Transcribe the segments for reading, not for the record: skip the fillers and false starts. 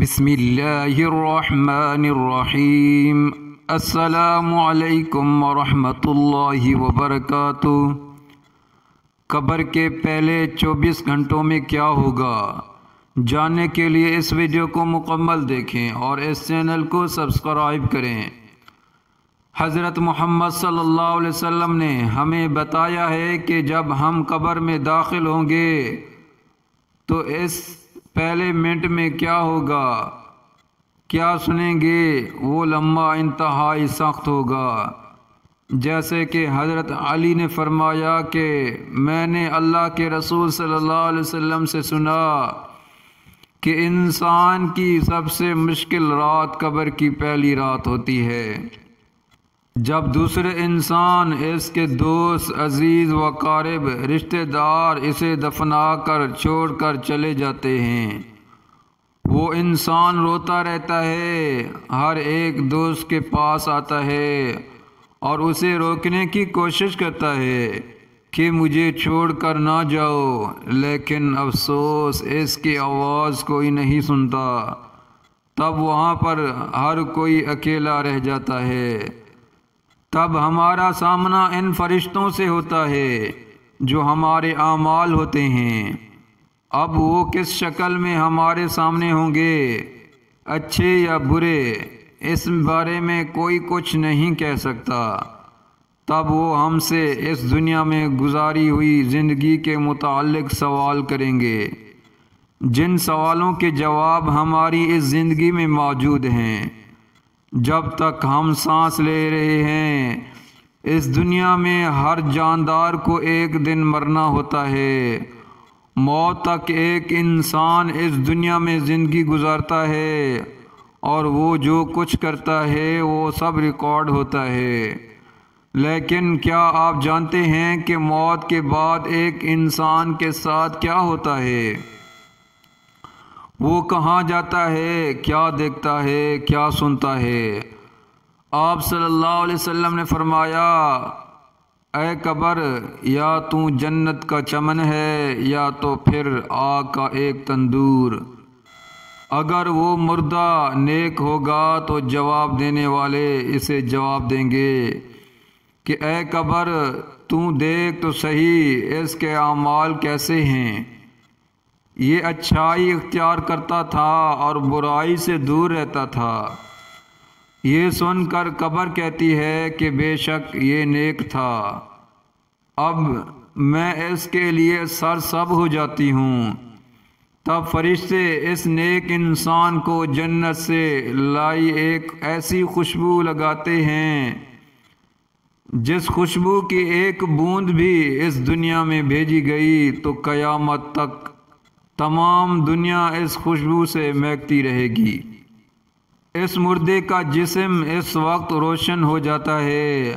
بسم اللہ الرحمن الرحیم۔ السلام علیکم ورحمۃ اللہ وبرکاتہ۔ قبر کے پہلے 24 گھنٹوں میں کیا ہوگا، جاننے کے لیے اس ویڈیو کو مکمل دیکھیں اور اس چینل کو سبسکرائب کریں۔ حضرت محمد صلی اللہ علیہ وسلم نے ہمیں بتایا ہے کہ جب ہم قبر میں داخل ہوں گے تو اس پہلے منٹ میں کیا ہوگا، کیا سنیں گے، وہ لمحہ انتہائی سخت ہوگا۔ جیسے کہ حضرت علی نے فرمایا کہ میں نے اللہ کے رسول صلی اللہ علیہ وسلم سے سنا کہ انسان کی سب سے مشکل رات قبر کی پہلی رات ہوتی ہے، جب دوسرے انسان، اس کے دوست، عزیز و قارب، رشتہ دار اسے دفنا کر چھوڑ کر چلے جاتے ہیں۔ وہ انسان روتا رہتا ہے، ہر ایک دوست کے پاس آتا ہے اور اسے روکنے کی کوشش کرتا ہے کہ مجھے چھوڑ کر نہ جاؤ، لیکن افسوس اس کی آواز کوئی نہیں سنتا۔ تب وہاں پر ہر کوئی اکیلا رہ جاتا ہے۔ تب ہمارا سامنا ان فرشتوں سے ہوتا ہے جو ہمارے اعمال ہوتے ہیں۔ اب وہ کس شکل میں ہمارے سامنے ہوں گے، اچھے یا برے، اس بارے میں کوئی کچھ نہیں کہہ سکتا۔ تب وہ ہم سے اس دنیا میں گزاری ہوئی زندگی کے متعلق سوال کریں گے، جن سوالوں کے جواب ہماری اس زندگی میں موجود ہیں۔ جب تک ہم سانس لے رہے ہیں اس دنیا میں، ہر جاندار کو ایک دن مرنا ہوتا ہے۔ موت تک ایک انسان اس دنیا میں زندگی گزارتا ہے اور وہ جو کچھ کرتا ہے وہ سب ریکارڈ ہوتا ہے۔ لیکن کیا آپ جانتے ہیں کہ موت کے بعد ایک انسان کے ساتھ کیا ہوتا ہے؟ وہ کہاں جاتا ہے، کیا دیکھتا ہے، کیا سنتا ہے؟ آپ صلی اللہ علیہ وسلم نے فرمایا، اے قبر، یا تو جنت کا چمن ہے یا تو پھر آگ کا ایک تندور۔ اگر وہ مردہ نیک ہوگا تو جواب دینے والے اسے جواب دیں گے کہ اے قبر، تو دیکھ تو صحیح اس کے اعمال کیسے ہیں۔ یہ اچھائی اختیار کرتا تھا اور برائی سے دور رہتا تھا۔ یہ سن کر قبر کہتی ہے کہ بے شک یہ نیک تھا، اب میں اس کے لیے سرسبز ہو جاتی ہوں۔ تب فرشتے اس نیک انسان کو جنت سے لائی ایک ایسی خوشبو لگاتے ہیں جس خوشبو کی ایک بوند بھی اس دنیا میں بھیجی گئی تو قیامت تک تمام دنیا اس خوشبو سے مہکتی رہے گی۔ اس مردے کا جسم اس وقت روشن ہو جاتا ہے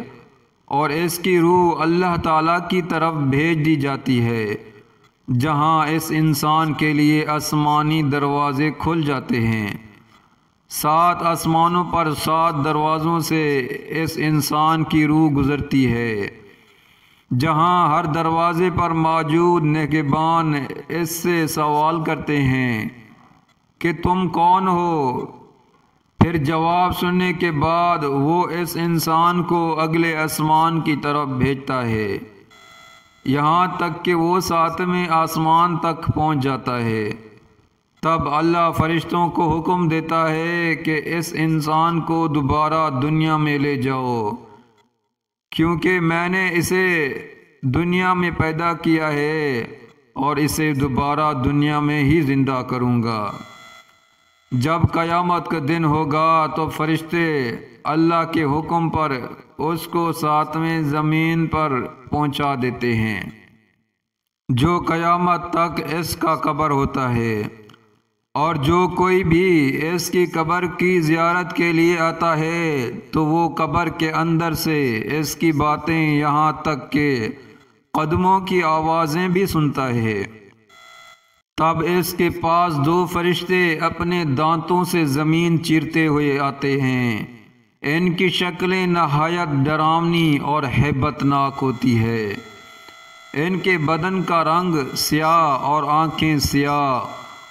اور اس کی روح اللہ تعالیٰ کی طرف بھیج دی جاتی ہے، جہاں اس انسان کے لیے آسمانی دروازے کھل جاتے ہیں۔ 7 آسمانوں پر 7 دروازوں سے اس انسان کی روح گزرتی ہے، جہاں ہر دروازے پر موجود نگہبان اس سے سوال کرتے ہیں کہ تم کون ہو؟ پھر جواب سننے کے بعد وہ اس انسان کو اگلے آسمان کی طرف بھیجتا ہے، یہاں تک کہ وہ 7ویں آسمان تک پہنچ جاتا ہے۔ تب اللہ فرشتوں کو حکم دیتا ہے کہ اس انسان کو دوبارہ دنیا میں لے جاؤ، کیونکہ میں نے اسے دنیا میں پیدا کیا ہے اور اسے دوبارہ دنیا میں ہی زندہ کروں گا۔ جب قیامت کا دن ہوگا تو فرشتے اللہ کے حکم پر اس کو 7ویں زمین پر پہنچا دیتے ہیں، جو قیامت تک اس کا قبر ہوتا ہے، اور جو کوئی بھی اس کی قبر کی زیارت کے لیے آتا ہے تو وہ قبر کے اندر سے اس کی باتیں یہاں تک کہ قدموں کی آوازیں بھی سنتا ہے۔ تب اس کے پاس 2 فرشتے اپنے دانتوں سے زمین چیرتے ہوئے آتے ہیں۔ ان کی شکلیں نہایت ڈراؤنی اور ہیبت ناک ہوتی ہے۔ ان کے بدن کا رنگ سیاہ اور آنکھیں سیاہ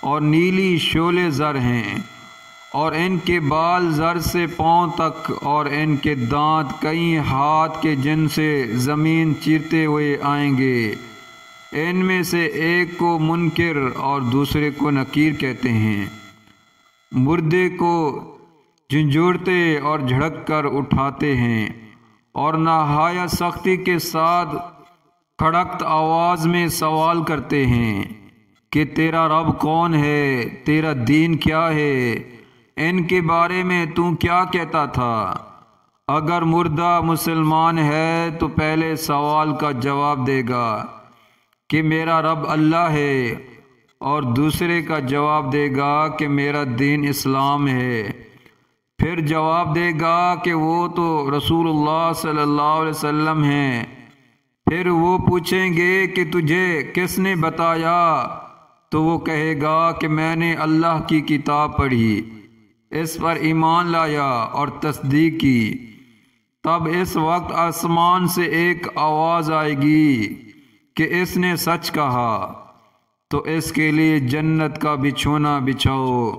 اور نیلی شعلے زر ہیں، اور ان کے بال زر سے پاؤں تک اور ان کے دانت کئی ہاتھ کے جن سے زمین چیرتے ہوئے آئیں گے۔ ان میں سے ایک کو منکر اور دوسرے کو نکیر کہتے ہیں۔ مردے کو جھنجھوڑتے اور جھڑک کر اٹھاتے ہیں اور نہایت سختی کے ساتھ کھڑکت آواز میں سوال کرتے ہیں کہ تیرا رب کون ہے، تیرا دین کیا ہے، ان کے بارے میں تو کیا کہتا تھا۔ اگر مردہ مسلمان ہے تو پہلے سوال کا جواب دے گا کہ میرا رب اللہ ہے، اور دوسرے کا جواب دے گا کہ میرا دین اسلام ہے۔ پھر جواب دے گا کہ وہ تو رسول اللہ صلی اللہ علیہ وسلم ہیں۔ پھر وہ پوچھیں گے کہ تجھے کس نے بتایا، تو وہ کہے گا کہ میں نے اللہ کی کتاب پڑھی، اس پر ایمان لایا اور تصدیق کی۔ تب اس وقت آسمان سے ایک آواز آئے گی کہ اس نے سچ کہا، تو اس کے لیے جنت کا بچھونا بچھاؤ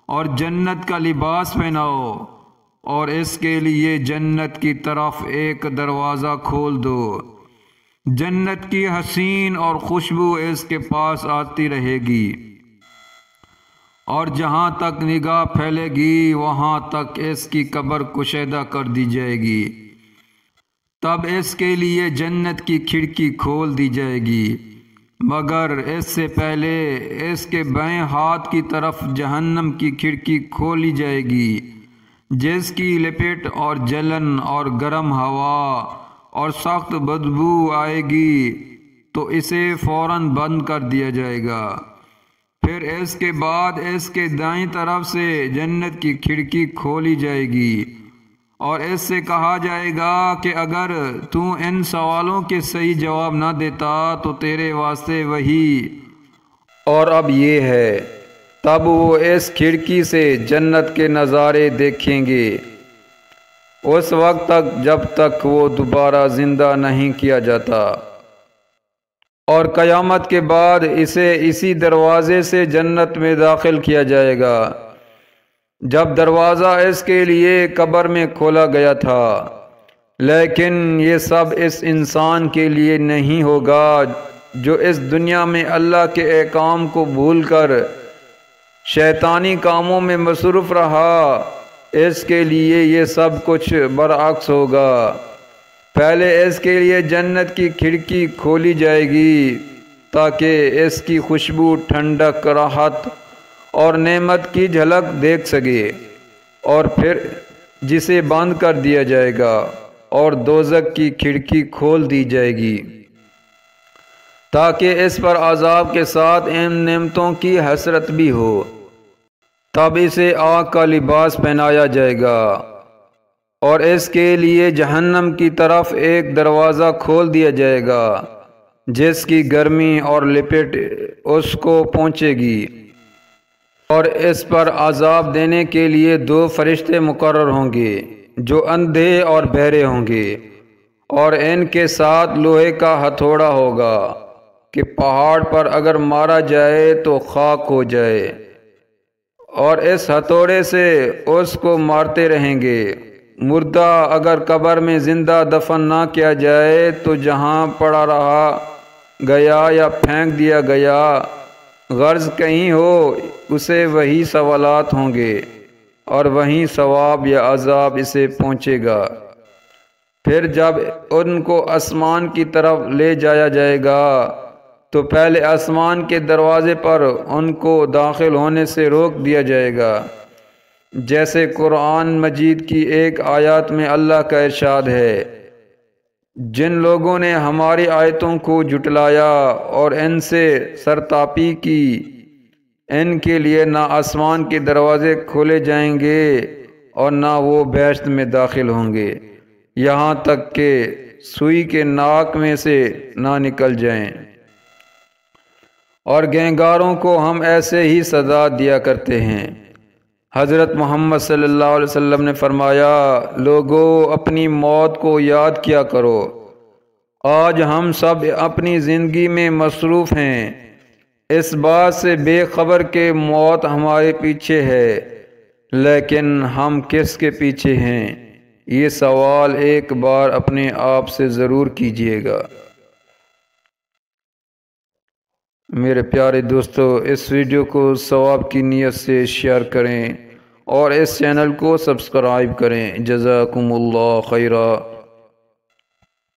اور جنت کا لباس پہناؤ، اور اس کے لیے جنت کی طرف ایک دروازہ کھول دو۔ جنت کی حسین اور خوشبو اس کے پاس آتی رہے گی، اور جہاں تک نگاہ پھیلے گی وہاں تک اس کی قبر کشیدہ کر دی جائے گی۔ تب اس کے لیے جنت کی کھڑکی کھول دی جائے گی، مگر اس سے پہلے اس کے بائیں ہاتھ کی طرف جہنم کی کھڑکی کھولی جائے گی، جس کی لپٹ اور جلن اور گرم ہوا اور سخت بدبو آئے گی، تو اسے فوراً بند کر دیا جائے گا۔ پھر اس کے بعد اس کے دائیں طرف سے جنت کی کھڑکی کھولی جائے گی، اور اس سے کہا جائے گا کہ اگر تو ان سوالوں کے صحیح جواب نہ دیتا تو تیرے واسطے وہی اور اب یہ ہے۔ تب وہ اس کھڑکی سے جنت کے نظارے دیکھیں گے اس وقت تک جب تک وہ دوبارہ زندہ نہیں کیا جاتا، اور قیامت کے بعد اسے اسی دروازے سے جنت میں داخل کیا جائے گا جب دروازہ اس کے لیے قبر میں کھولا گیا تھا۔ لیکن یہ سب اس انسان کے لیے نہیں ہوگا جو اس دنیا میں اللہ کے احکام کو بھول کر شیطانی کاموں میں مصروف رہا۔ اس کے لیے یہ سب کچھ برعکس ہوگا۔ پہلے اس کے لیے جنت کی کھڑکی کھولی جائے گی تاکہ اس کی خوشبو، ٹھنڈک، راحت اور نعمت کی جھلک دیکھ سکے، اور پھر جسے بند کر دیا جائے گا اور دوزخ کی کھڑکی کھول دی جائے گی تاکہ اس پر عذاب کے ساتھ ان نعمتوں کی حسرت بھی ہو۔ تب اسے آگ کا لباس پہنایا جائے گا، اور اس کے لیے جہنم کی طرف ایک دروازہ کھول دیا جائے گا جس کی گرمی اور لپٹ اس کو پہنچے گی، اور اس پر عذاب دینے کے لیے 2 فرشتے مقرر ہوں گے جو اندھے اور بہرے ہوں گے، اور ان کے ساتھ لوہے کا ہتھوڑا ہوگا کہ پہاڑ پر اگر مارا جائے تو خاک ہو جائے، اور اس ہتھوڑے سے اس کو مارتے رہیں گے۔ مردہ اگر قبر میں زندہ دفن نہ کیا جائے تو جہاں پڑا رہا گیا یا پھینک دیا گیا، غرض کہیں ہو، اسے وہی سوالات ہوں گے اور وہیں ثواب یا عذاب اسے پہنچے گا۔ پھر جب ان کو آسمان کی طرف لے جایا جائے گا تو پہلے آسمان کے دروازے پر ان کو داخل ہونے سے روک دیا جائے گا، جیسے قرآن مجید کی ایک آیات میں اللہ کا ارشاد ہے، جن لوگوں نے ہماری آیتوں کو جھٹلایا اور ان سے سرتاپی کی، ان کے لیے نہ آسمان کے دروازے کھولے جائیں گے اور نہ وہ بہشت میں داخل ہوں گے، یہاں تک کہ سوئی کے ناک میں سے نہ نکل جائیں۔ اور گنہگاروں کو ہم ایسے ہی سزا دیا کرتے ہیں۔ حضرت محمد صلی اللہ علیہ وسلم نے فرمایا، لوگو اپنی موت کو یاد کیا کرو۔ آج ہم سب اپنی زندگی میں مصروف ہیں، اس بات سے بے خبر کہ موت ہمارے پیچھے ہے، لیکن ہم کس کے پیچھے ہیں؟ یہ سوال ایک بار اپنے آپ سے ضرور کیجیے گا۔ میرے پیارے دوستو، اس ویڈیو کو ثواب کی نیت سے شیئر کریں اور اس چینل کو سبسکرائب کریں۔ جزاکم اللہ خیرہ۔